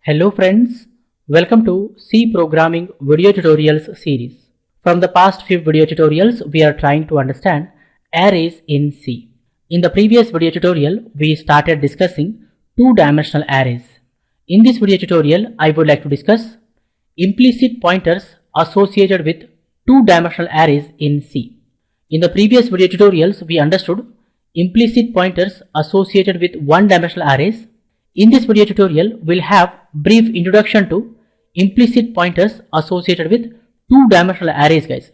Hello friends, welcome to C Programming video tutorials series. From the past few video tutorials, we are trying to understand arrays in C. In the previous video tutorial, we started discussing two-dimensional arrays. In this video tutorial, I would like to discuss implicit pointers associated with two-dimensional arrays in C. In the previous video tutorials, we understood implicit pointers associated with one-dimensional arrays. In this video tutorial, we'll have brief introduction to implicit pointers associated with two-dimensional arrays, guys.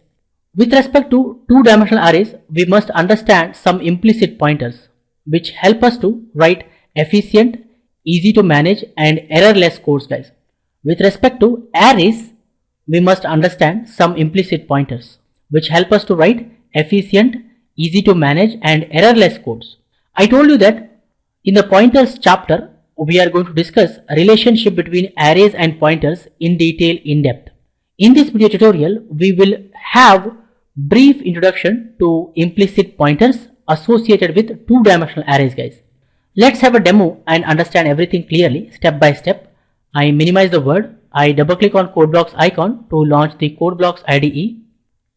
With respect to two-dimensional arrays, we must understand some implicit pointers which help us to write efficient, easy to manage and errorless codes, guys. With respect to arrays, we must understand some implicit pointers which help us to write efficient, easy to manage and errorless codes. I told you that in the pointers chapter, we are going to discuss a relationship between arrays and pointers in detail, in depth. In this video tutorial, we will have brief introduction to implicit pointers associated with two-dimensional arrays, guys. Let's have a demo and understand everything clearly, step by step. I minimize the word. I double click on CodeBlocks icon to launch the CodeBlocks IDE.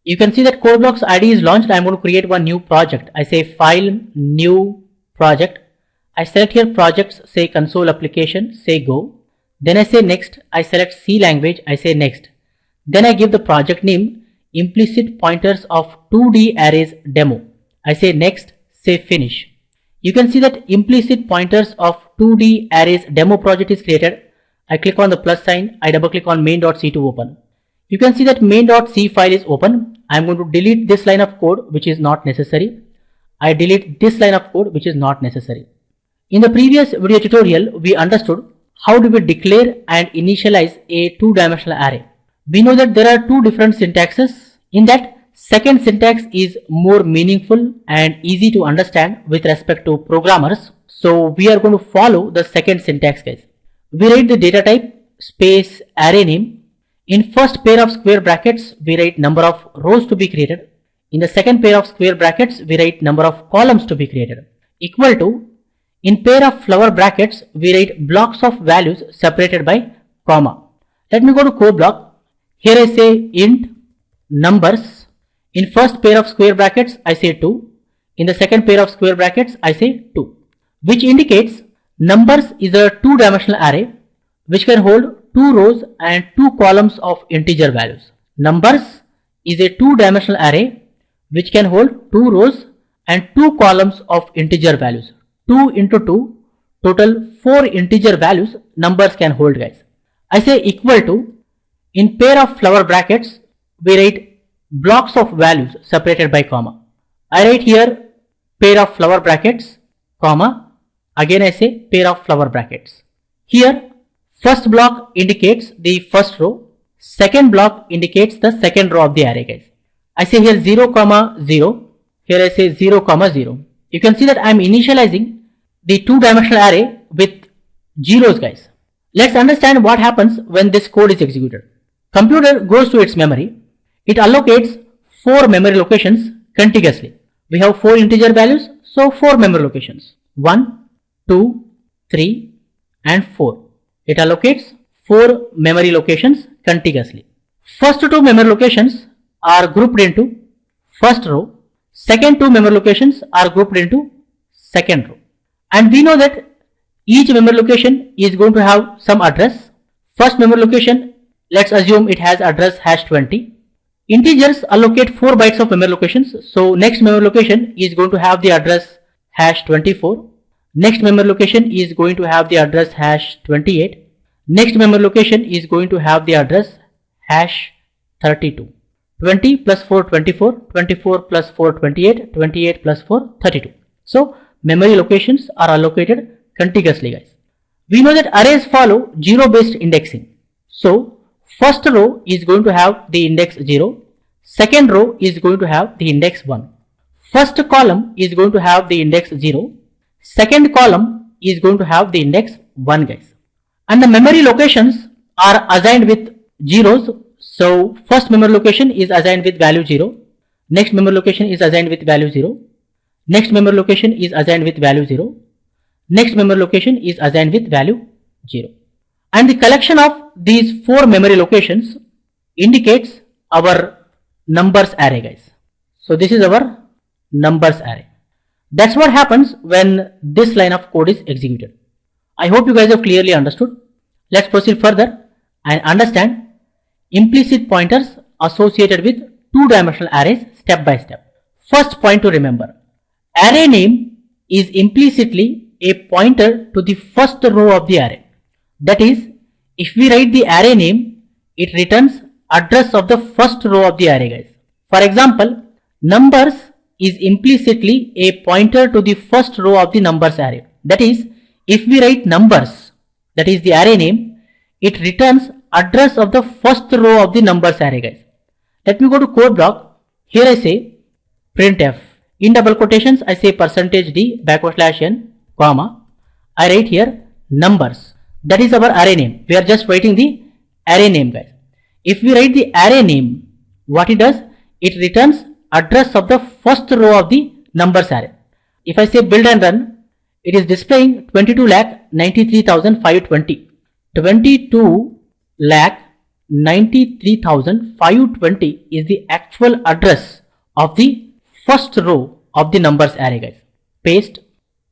You can see that CodeBlocks IDE is launched. I'm going to create one new project. I say File, New Project. I select here projects, say console application, say go. Then I say next. I select C language, I say next. Then I give the project name implicit pointers of 2D arrays demo. I say next, say finish. You can see that implicit pointers of 2D arrays demo project is created. I click on the plus sign. I double click on main.c to open. You can see that main.c file is open. I am going to delete this line of code which is not necessary. I delete this line of code which is not necessary. In the previous video tutorial, we understood how do we declare and initialize a two-dimensional array. We know that there are two different syntaxes. In that, second syntax is more meaningful and easy to understand with respect to programmers. So we are going to follow the second syntax, guys. We write the data type space array name. In first pair of square brackets, we write number of rows to be created. In the second pair of square brackets, we write number of columns to be created. Equal to, in pair of flower brackets, we write blocks of values separated by comma. Let me go to code block. Here I say int numbers. In first pair of square brackets, I say 2. In the second pair of square brackets, I say 2. Which indicates numbers is a two-dimensional array which can hold 2 rows and 2 columns of integer values. Numbers is a two-dimensional array which can hold 2 rows and 2 columns of integer values. 2 into 2, total 4 integer values numbers can hold, guys. I say equal to, in pair of flower brackets, we write blocks of values separated by comma. I write here pair of flower brackets, comma. Again I say pair of flower brackets. Here, first block indicates the first row. Second block indicates the second row of the array, guys. I say here 0, 0. Here I say 0, 0. You can see that I am initializing the two-dimensional array with zeros, guys. Let's understand what happens when this code is executed. Computer goes to its memory. It allocates 4 memory locations contiguously. We have 4 integer values, so 4 memory locations. 1, 2, 3 and 4. It allocates 4 memory locations contiguously. First 2 memory locations are grouped into first row. Second 2 memory locations are grouped into second row. And we know that each memory location is going to have some address. First memory location, let's assume it has address #20. Integers allocate 4 bytes of memory locations. So next memory location is going to have the address #24. Next memory location is going to have the address #28. Next memory location is going to have the address #32. 20 plus 4, 24, 24 plus 4, 28, 28 plus 4, 32. So memory locations are allocated contiguously, guys. We know that arrays follow zero-based indexing. So first row is going to have the index 0. Second row is going to have the index 1. First column is going to have the index 0. Second column is going to have the index 1, guys. And the memory locations are assigned with zeros. So first memory location is assigned with value 0. Next memory location is assigned with value 0. Next memory location is assigned with value 0. Next memory location is assigned with value 0. And the collection of these 4 memory locations indicates our numbers array, guys. So this is our numbers array. That's what happens when this line of code is executed. I hope you guys have clearly understood. Let's proceed further and understand implicit pointers associated with two-dimensional arrays step by step. First point to remember, array name is implicitly a pointer to the first row of the array. That is, if we write the array name, it returns address of the first row of the array, guys. For example, numbers is implicitly a pointer to the first row of the numbers array. That is, if we write numbers, that is the array name, it returns address of the first row of the numbers array, guys. Let me go to code block. Here I say printf. In double quotations, I say %d \n, comma. I write here numbers. That is our array name. We are just writing the array name, guys. If we write the array name, what it does? It returns address of the first row of the numbers array. If I say build and run, it is displaying 22,93,520. 22,93,520 is the actual address of the first row of the numbers array, guys. Paste.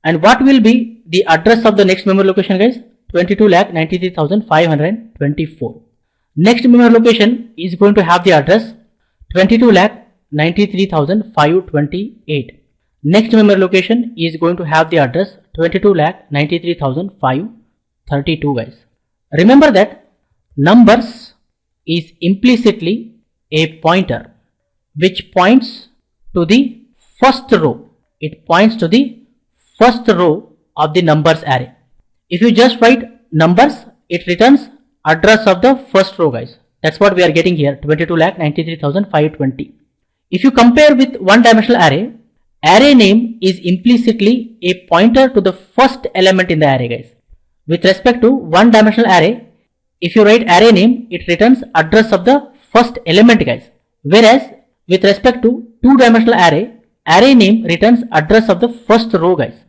And what will be the address of the next memory location, guys? 22,93,524. Next memory location is going to have the address 22,93,528. Next memory location is going to have the address 22,93,532, guys. Remember that numbers is implicitly a pointer which points to the first row. It points to the first row of the numbers array. If you just write numbers, it returns address of the first row, guys. That's what we are getting here, 22,93,520. If you compare with one-dimensional array, array name is implicitly a pointer to the first element in the array, guys. With respect to one-dimensional array, if you write array name, it returns address of the first element, guys. Whereas with respect to two-dimensional array, array name returns address of the first row, guys.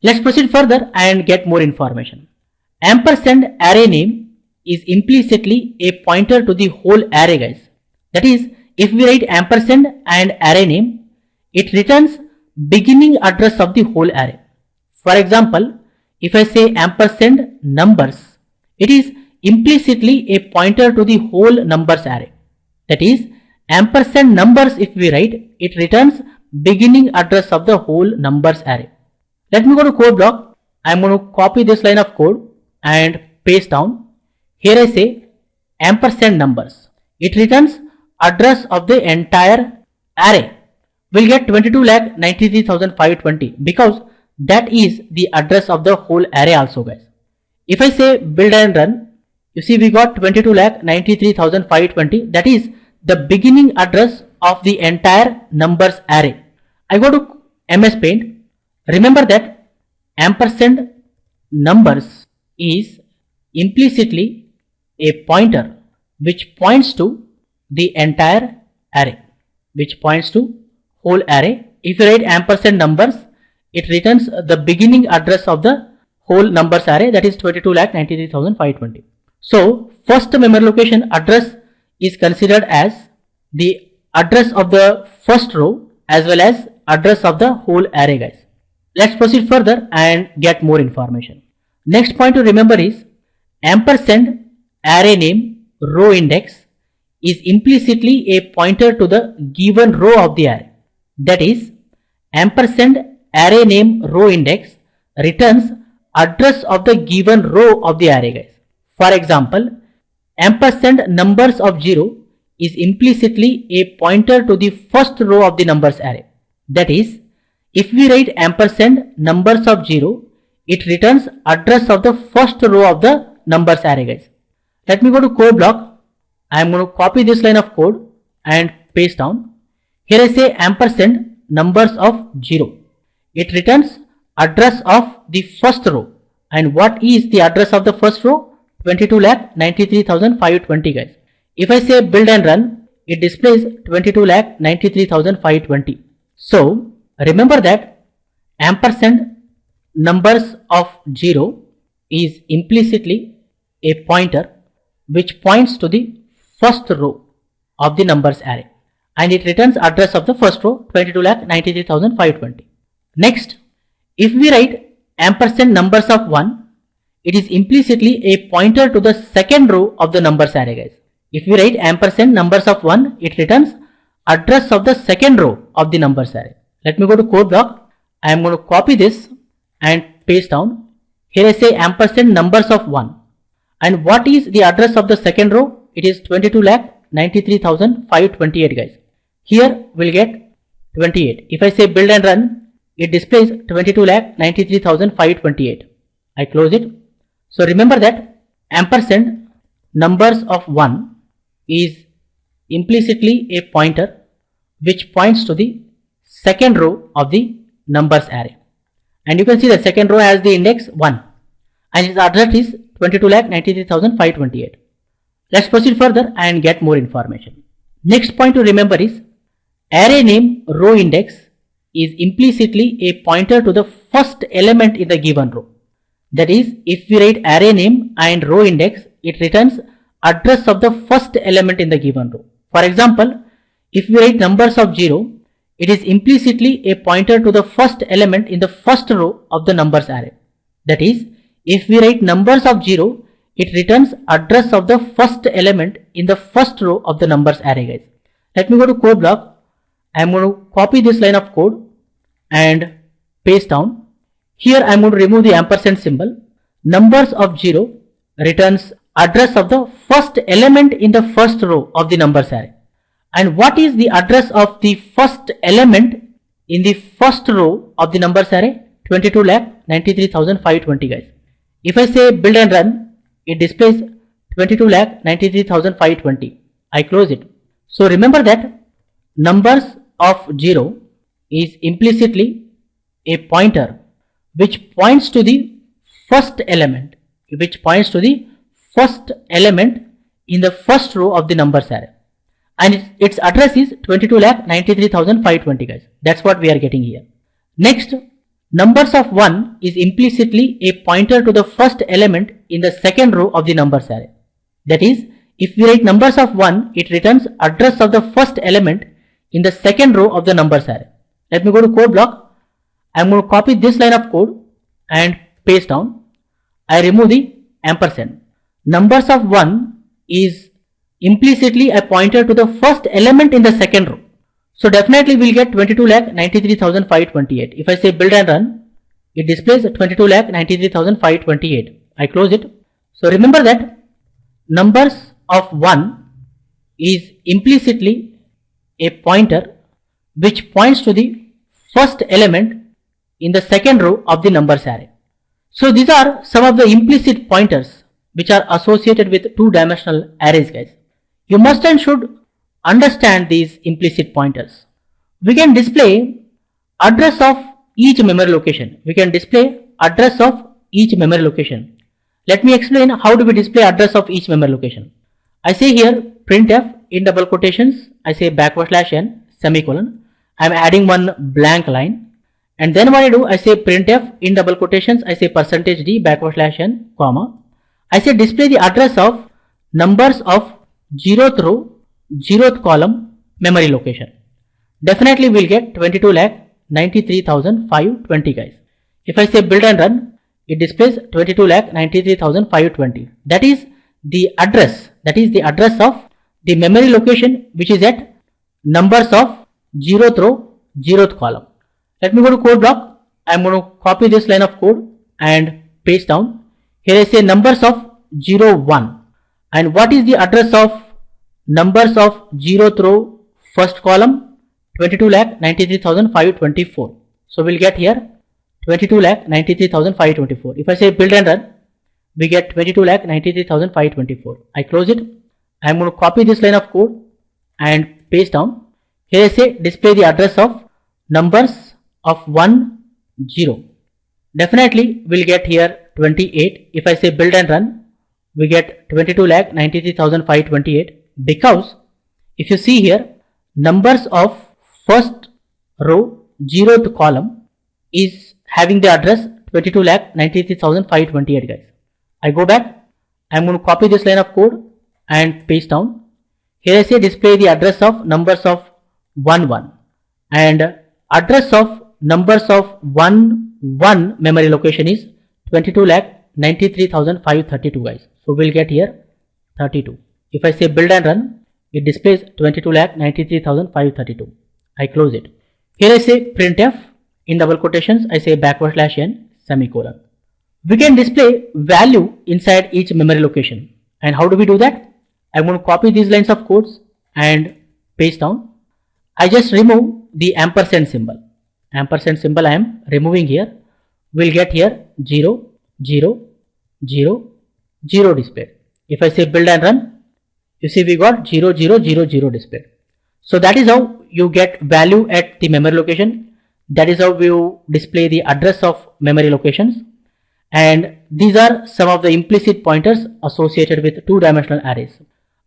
Let's proceed further and get more information. Ampersand array name is implicitly a pointer to the whole array, guys. That is, if we write ampersand and array name, it returns beginning address of the whole array. For example, if I say ampersand numbers, it is implicitly a pointer to the whole numbers array. That is, ampersand numbers, if we write, it returns beginning address of the whole numbers array. Let me go to code block. I am going to copy this line of code and paste down. Here I say ampersand numbers. It returns address of the entire array. We'll get 22,93,520 because that is the address of the whole array also, guys. If I say build and run, you see we got 22,93,520. That is the beginning address of the entire numbers array. I go to MS Paint. Remember that ampersand numbers is implicitly a pointer which points to the entire array, which points to whole array. If you write ampersand numbers, it returns the beginning address of the whole numbers array, that is 22,93,520. So first memory location address is considered as the address of the first row as well as address of the whole array, guys. Let's proceed further and get more information. Next point to remember is ampersand array name row index is implicitly a pointer to the given row of the array. That is, ampersand array name row index returns address of the given row of the array, guys. For example, ampersand numbers of 0 is implicitly a pointer to the first row of the numbers array. That is, if we write ampersand numbers of 0, it returns address of the first row of the numbers array, guys. Let me go to code block. I am going to copy this line of code and paste down. Here I say ampersand numbers of 0. It returns address of the first row. And what is the address of the first row? 22,93,520, guys. If I say build and run, it displays 22,93,520. So remember that ampersand numbers of 0 is implicitly a pointer which points to the first row of the numbers array, and it returns address of the first row 22,93,520. Next, if we write ampersand numbers of 1, it is implicitly a pointer to the second row of the numbers array, guys. If we write ampersand numbers of 1, it returns address of the second row of the numbers array. Let me go to code block. I am going to copy this and paste down. Here I say ampersand numbers of 1. And what is the address of the second row? It is 22,93,528, guys. Here we'll get 28. If I say build and run, it displays 22,93,528. I close it. So remember that ampersand numbers of 1 is implicitly a pointer which points to the second row of the numbers array. And you can see the second row has the index 1 and its address is 22,93,528. Let's proceed further and get more information. Next point to remember is array name row index is implicitly a pointer to the first element in the given row. That is, if we write array name and row index, it returns address of the first element in the given row. For example, if we write numbers of 0, it is implicitly a pointer to the first element in the first row of the numbers array. That is, if we write numbers of 0, it returns address of the first element in the first row of the numbers array, guys. Let me go to code block. I am going to copy this line of code and paste down. Here I am going to remove the ampersand symbol. Numbers of 0 returns address of the first element in the first row of the numbers array. And what is the address of the first element in the first row of the numbers array? 22,93,520, guys. If I say build and run, it displays 22,93,520. I close it. So remember that numbers of 0 is implicitly a pointer which points to the first element, in the first row of the numbers array. And its address is 22,93,520, guys. That's what we are getting here. Next, numbers of 1 is implicitly a pointer to the first element in the second row of the numbers array. That is, if we write numbers of 1, it returns address of the first element in the second row of the numbers array. Let me go to code block. I am going to copy this line of code and paste down. I remove the ampersand. Numbers of 1 is implicitly a pointer to the first element in the second row. So definitely we'll get 22,93,528. If I say build and run, it displays 22,93,528. I close it. So remember that numbers of 1 is implicitly a pointer which points to the first element in the second row of the numbers array. So these are some of the implicit pointers which are associated with two-dimensional arrays, guys. You must and should understand these implicit pointers. We can display address of each memory location. Let me explain how do we display address of each memory location. I say here printf in double quotations, I say /n semicolon. I am adding one blank line. And then what I do, I say printf in double quotations, I say %d /n comma. I say display the address of numbers of 0th row, 0th column memory location. Definitely we'll get 22,93,520, guys. If I say build and run, it displays 22,93,520. That is the address of the memory location which is at numbers of 0th row, 0th column. Let me go to code block. I am going to copy this line of code and paste down. Here I say numbers of 0, 1. And what is the address of numbers of 0th row, first column? 22,93,524. So we'll get here 22,93,524. If I say build and run, we get 22,93,524. I close it. I am going to copy this line of code and paste down. Here I say display the address of numbers of 1, 0. Definitely we'll get here 28. If I say build and run, we get 22,93,528, because if you see here, numbers of first row 0th column is having the address 22,93,528, guys. I go back, I'm going to copy this line of code and paste down. Here I say display the address of numbers of 1 1, and address of numbers of 1 1 memory location is 22,93,532 guys. So we'll get here 32. If I say build and run, it displays 22,93,532. I close it. Here I say printf, in double quotations I say /n semicolon. We can display value inside each memory location. And how do we do that? I'm going to copy these lines of codes and paste down. I just remove the ampersand symbol. Ampersand symbol I am removing here. We'll get here 0 0 0 0 displayed. If I say build and run, you see we got 0 0 0 0 displayed. So that is how you get value at the memory location. That is how you display the address of memory locations. And these are some of the implicit pointers associated with two-dimensional arrays.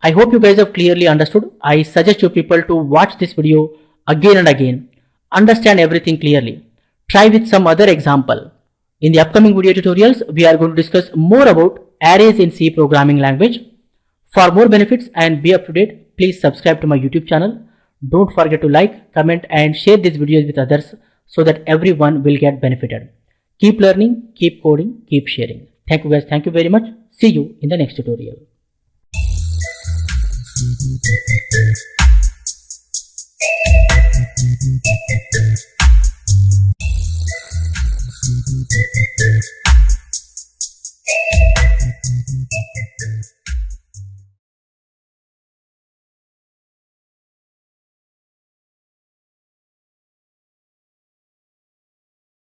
I hope you guys have clearly understood. I suggest you people to watch this video again and again. Understand everything clearly. Try with some other example. In the upcoming video tutorials, we are going to discuss more about arrays in C programming language. For more benefits and be up to date, please subscribe to my YouTube channel. Don't forget to like, comment and share these videos with others so that everyone will get benefited. Keep learning, keep coding, keep sharing. Thank you guys. Thank you very much. See you in the next tutorial.